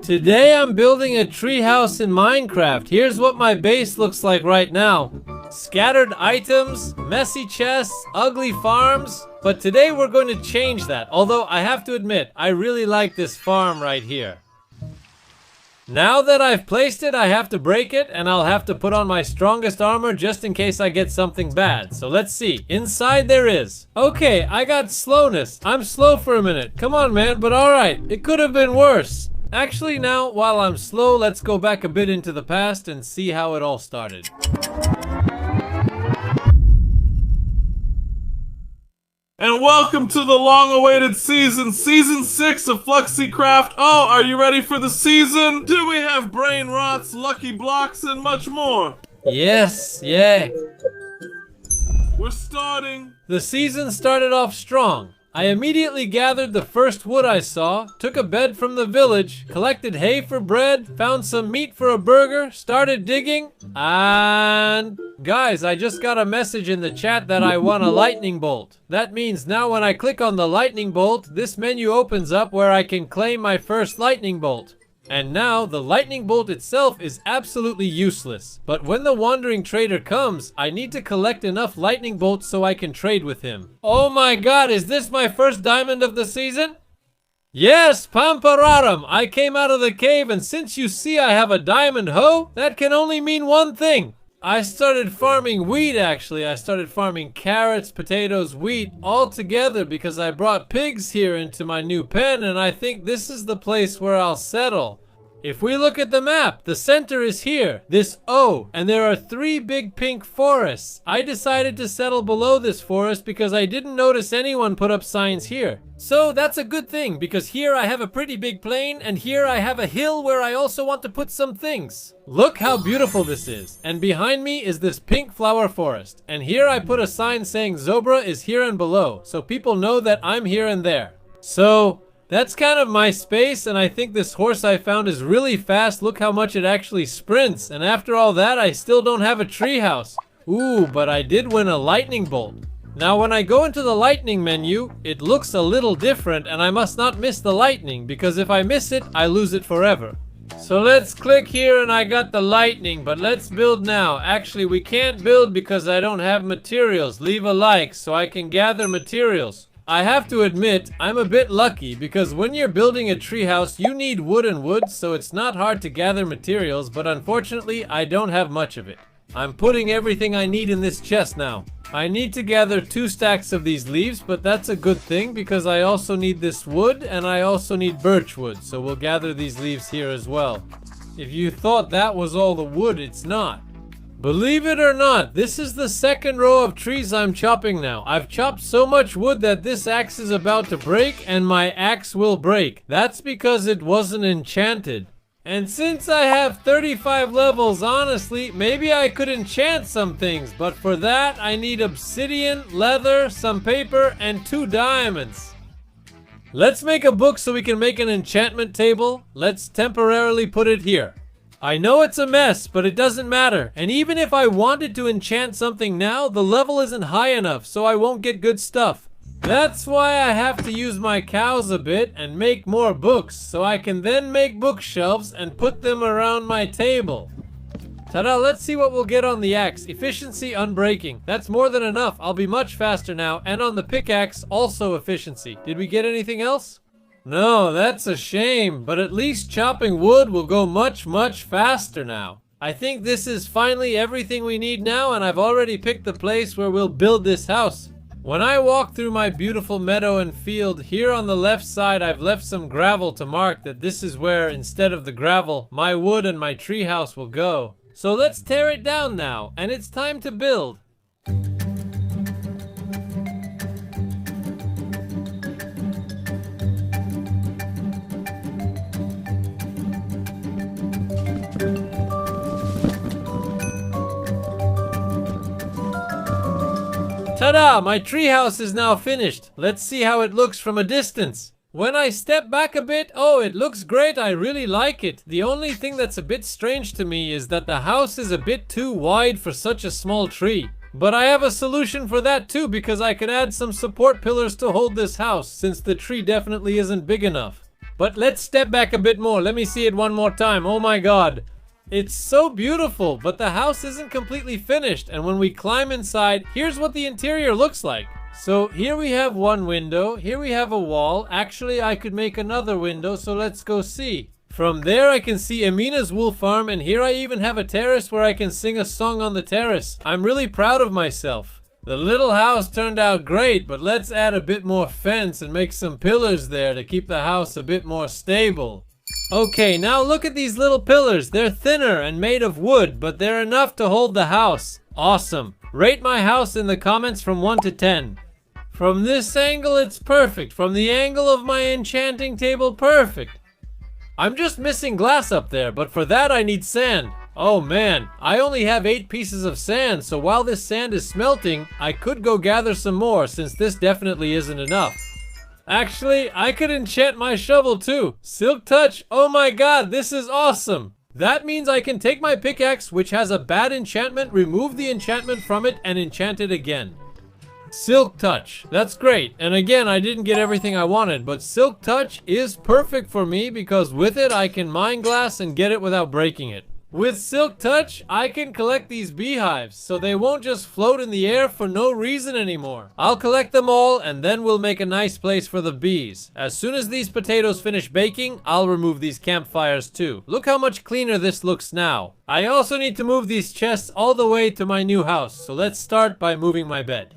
Today I'm building a treehouse in Minecraft. Here's what my base looks like right now. Scattered items, messy chests, ugly farms. But today we're going to change that. Although I have to admit, I really like this farm right here. Now that I've placed it, I have to break it, and I'll have to put on my strongest armor just in case I get something bad. So let's see. Inside there is. Okay, I got slowness. I'm slow for a minute. Come on, man, but alright. It could have been worse. Actually, now, while I'm slow, let's go back a bit into the past and see how it all started. And welcome to the long-awaited season 6 of Floxy Craft. Oh, are you ready for the season? Do we have brain rots, lucky blocks, and much more? Yes, yeah. We're starting. The season started off strong. I immediately gathered the first wood I saw, took a bed from the village, collected hay for bread, found some meat for a burger, started digging, and... Guys, I just got a message in the chat that I won a lightning bolt. That means now when I click on the lightning bolt, this menu opens up where I can claim my first lightning bolt. And now, the lightning bolt itself is absolutely useless. But when the wandering trader comes, I need to collect enough lightning bolts so I can trade with him. Oh my god, is this my first diamond of the season? Yes, Pampararam! I came out of the cave, and since you see I have a diamond hoe, that can only mean one thing. I started farming wheat actually. I started farming carrots, potatoes, wheat all together because I brought pigs here into my new pen, and I think this is the place where I'll settle. If we look at the map, the center is here, this O, and there are 3 big pink forests. I decided to settle below this forest because I didn't notice anyone put up signs here. So that's a good thing, because here I have a pretty big plain, and here I have a hill where I also want to put some things. Look how beautiful this is. And behind me is this pink flower forest. And here I put a sign saying Zobra is here and below, so people know that I'm here and there. So... that's kind of my space, and I think this horse I found is really fast. Look how much it actually sprints, and after all that, I still don't have a treehouse. Ooh, but I did win a lightning bolt. Now when I go into the lightning menu, it looks a little different, and I must not miss the lightning, because if I miss it, I lose it forever. So let's click here and I got the lightning, but let's build now. Actually, we can't build because I don't have materials. Leave a like so I can gather materials. I have to admit, I'm a bit lucky because when you're building a treehouse, you need wood and wood, so it's not hard to gather materials, but unfortunately, I don't have much of it. I'm putting everything I need in this chest now. I need to gather 2 stacks of these leaves, but that's a good thing because I also need this wood and I also need birch wood, so we'll gather these leaves here as well. If you thought that was all the wood, it's not. Believe it or not, this is the 2nd row of trees I'm chopping now. I've chopped so much wood that this axe is about to break, and my axe will break. That's because it wasn't enchanted. And since I have 35 levels, honestly, maybe I could enchant some things, but for that I need obsidian, leather, some paper, and 2 diamonds. Let's make a book so we can make an enchantment table. Let's temporarily put it here. I know it's a mess, but it doesn't matter. And even if I wanted to enchant something now, the level isn't high enough, so I won't get good stuff. That's why I have to use my cows a bit and make more books, so I can then make bookshelves and put them around my table. Ta-da, let's see what we'll get on the axe. Efficiency, unbreaking. That's more than enough. I'll be much faster now. And on the pickaxe, also efficiency. Did we get anything else? No, that's a shame, but at least chopping wood will go much, much faster now. I think this is finally everything we need now, and I've already picked the place where we'll build this house. When I walk through my beautiful meadow and field, here on the left side I've left some gravel to mark that this is where, instead of the gravel, my wood and my treehouse will go. So let's tear it down now, and it's time to build. Ta-da! My treehouse is now finished. Let's see how it looks from a distance. When I step back a bit, oh, it looks great. I really like it. The only thing that's a bit strange to me is that the house is a bit too wide for such a small tree. But I have a solution for that too, because I can add some support pillars to hold this house, since the tree definitely isn't big enough. But let's step back a bit more. Let me see it one more time. Oh my god. It's so beautiful, but the house isn't completely finished. And when we climb inside, here's what the interior looks like. So here we have one window. Here we have a wall. Actually, I could make another window, so let's go see. From there, I can see Amina's wool farm, and here I even have a terrace where I can sing a song on the terrace. I'm really proud of myself. The little house turned out great, but let's add a bit more fence and make some pillars there to keep the house a bit more stable. Okay, now look at these little pillars. They're thinner and made of wood, but they're enough to hold the house. Awesome. Rate my house in the comments from 1 to 10. From this angle, it's perfect. From the angle of my enchanting table, perfect. I'm just missing glass up there, but for that I need sand. Oh man, I only have 8 pieces of sand, so while this sand is smelting, I could go gather some more since this definitely isn't enough. Actually, I could enchant my shovel too. Silk touch, oh my god, this is awesome. That means I can take my pickaxe, which has a bad enchantment, remove the enchantment from it, and enchant it again. Silk touch, that's great. And again, I didn't get everything I wanted, but silk touch is perfect for me because with it, I can mine glass and get it without breaking it. With silk touch, I can collect these beehives, so they won't just float in the air for no reason anymore. I'll collect them all, and then we'll make a nice place for the bees. As soon as these potatoes finish baking, I'll remove these campfires too. Look how much cleaner this looks now. I also need to move these chests all the way to my new house, so let's start by moving my bed.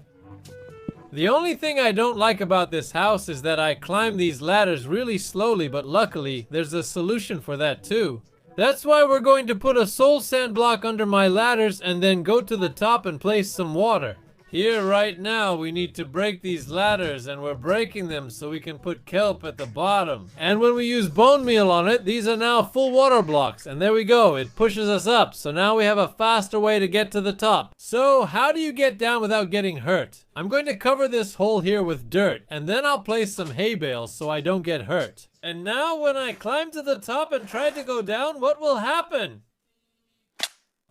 The only thing I don't like about this house is that I climb these ladders really slowly, but luckily, there's a solution for that too. That's why we're going to put a soul sand block under my ladders and then go to the top and place some water. Here right now we need to break these ladders and we're breaking them so we can put kelp at the bottom. And when we use bone meal on it, these are now full water blocks. And there we go, it pushes us up. So now we have a faster way to get to the top. So how do you get down without getting hurt? I'm going to cover this hole here with dirt and then I'll place some hay bales so I don't get hurt. And now when I climb to the top and try to go down, what will happen?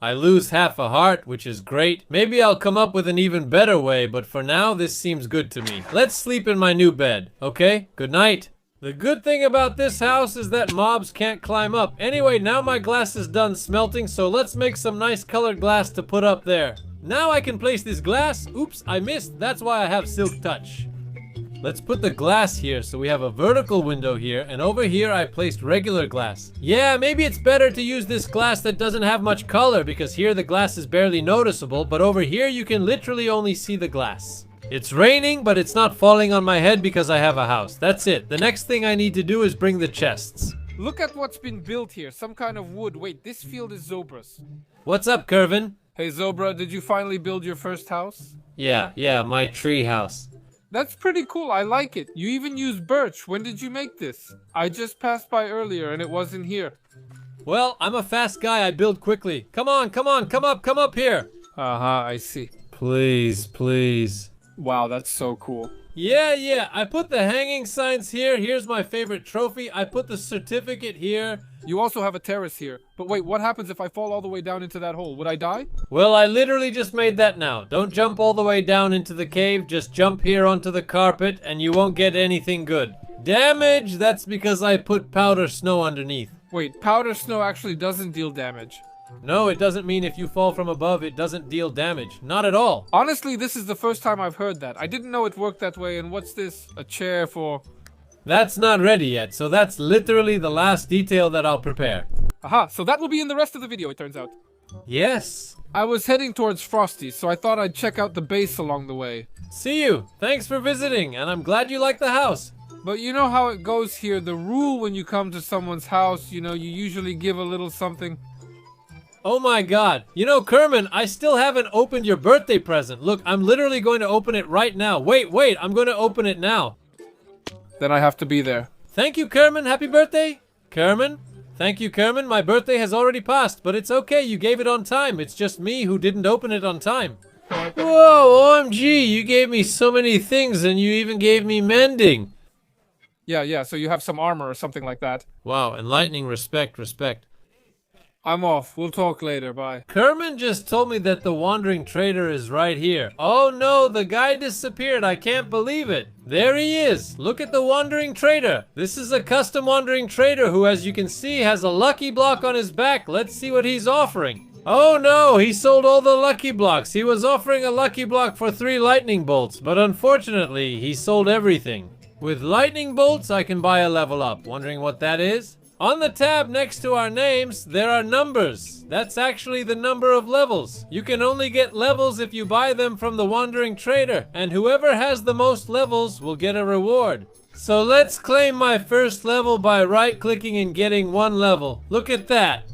I lose half a heart, which is great. Maybe I'll come up with an even better way, but for now, this seems good to me. Let's sleep in my new bed, okay? Good night. The good thing about this house is that mobs can't climb up. Anyway, now my glass is done smelting, so let's make some nice colored glass to put up there. Now I can place this glass. Oops, I missed. That's why I have silk touch. Let's put the glass here so we have a vertical window here, and over here I placed regular glass. Yeah, maybe it's better to use this glass that doesn't have much color because here the glass is barely noticeable, but over here you can literally only see the glass. It's raining, but it's not falling on my head because I have a house. That's it. The next thing I need to do is bring the chests. Look at what's been built here. Some kind of wood. Wait, this field is Zobra's. What's up, Kervin? Hey Zobra, did you finally build your first house? Yeah, my tree house. That's pretty cool. I like it. You even use birch. When did you make this? I just passed by earlier and it wasn't here. Well, I'm a fast guy. I build quickly. Come on, come up here. I see. Please. Wow, that's so cool. Yeah. I put the hanging signs here. Here's my favorite trophy. I put the certificate here. You also have a terrace here. But wait, what happens if I fall all the way down into that hole? Would I die? Well, I literally just made that now. Don't jump all the way down into the cave. Just jump here onto the carpet and you won't get anything good. Damage, that's because I put powder snow underneath. Wait, powder snow actually doesn't deal damage. No, it doesn't mean if you fall from above, it doesn't deal damage. Not at all. Honestly, this is the first time I've heard that. I didn't know it worked that way. And what's this? A chair for... That's not ready yet, so that's literally the last detail that I'll prepare. Aha, so that will be in the rest of the video, it turns out. Yes. I was heading towards Frosty, so I thought I'd check out the base along the way. See you. Thanks for visiting, and I'm glad you like the house. But you know how it goes here. The rule when you come to someone's house, you usually give a little something. Oh my god. You know, Kerman, I still haven't opened your birthday present. Look, I'm literally going to open it right now. Wait, I'm going to open it now. Then I have to be there. Thank you, Kerman. Happy birthday. Kerman? Thank you, Kerman. My birthday has already passed, but it's okay. You gave it on time. It's just me who didn't open it on time. Whoa, OMG. You gave me so many things and you even gave me mending. Yeah, so you have some armor or something like that. Wow, enlightening. Respect. I'm off. We'll talk later. Bye. Kerman just told me that the wandering trader is right here. Oh no, the guy disappeared. I can't believe it. There he is. Look at the wandering trader. This is a custom wandering trader who, as you can see, has a lucky block on his back. Let's see what he's offering. Oh no, he sold all the lucky blocks. He was offering a lucky block for 3 lightning bolts, but unfortunately, he sold everything. With lightning bolts, I can buy a level up. Wondering what that is? On the tab next to our names, there are numbers. That's actually the number of levels. You can only get levels if you buy them from the wandering trader, and whoever has the most levels will get a reward. So let's claim my first level by right-clicking and getting 1 level. Look at that.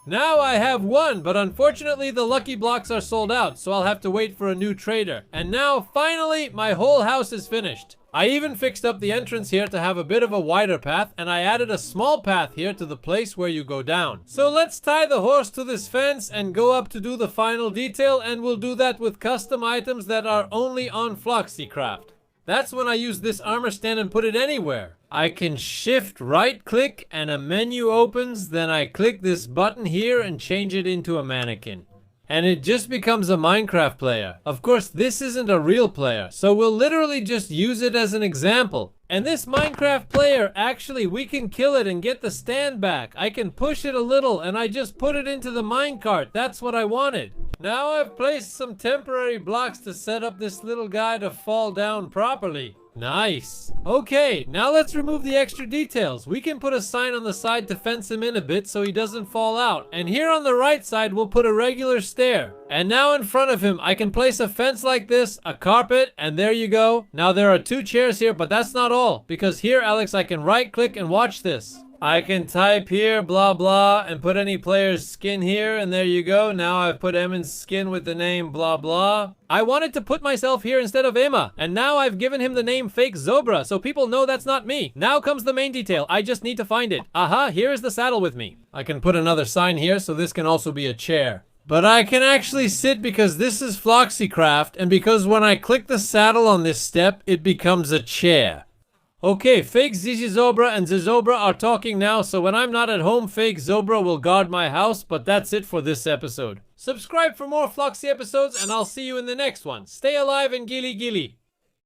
Now I have 1, but unfortunately the lucky blocks are sold out, so I'll have to wait for a new trader. And now, finally, my whole house is finished. I even fixed up the entrance here to have a bit of a wider path, and I added a small path here to the place where you go down. So let's tie the horse to this fence and go up to do the final detail, and we'll do that with custom items that are only on Floxy Craft. That's when I use this armor stand and put it anywhere. I can shift right click and a menu opens, then I click this button here and change it into a mannequin. And it just becomes a Minecraft player. Of course, this isn't a real player, so we'll literally just use it as an example. And this Minecraft player, actually, we can kill it and get the stand back. I can push it a little and I just put it into the minecart. That's what I wanted. Now I've placed some temporary blocks to set up this little guy to fall down properly. Nice. Okay, now let's remove the extra details. We can put a sign on the side to fence him in a bit so he doesn't fall out. And here on the right side, we'll put a regular stair. And now in front of him, I can place a fence like this, a carpet, and there you go. Now there are 2 chairs here, but that's not all. Because here, Alex, I can right click and watch this. I can type here, blah, blah, and put any player's skin here, and there you go. Now I've put Emma's skin with the name, blah, blah. I wanted to put myself here instead of Emma, and now I've given him the name Fake Zobra, so people know that's not me. Now comes the main detail. I just need to find it. Aha, here is the saddle with me. I can put another sign here, so this can also be a chair. But I can actually sit because this is Floxy Craft, and because when I click the saddle on this step, it becomes a chair. Okay, Fake Zobra and Zobra are talking now, so when I'm not at home, Fake Zobra will guard my house, but that's it for this episode. Subscribe for more Floxy episodes, and I'll see you in the next one. Stay alive and gilly gilly.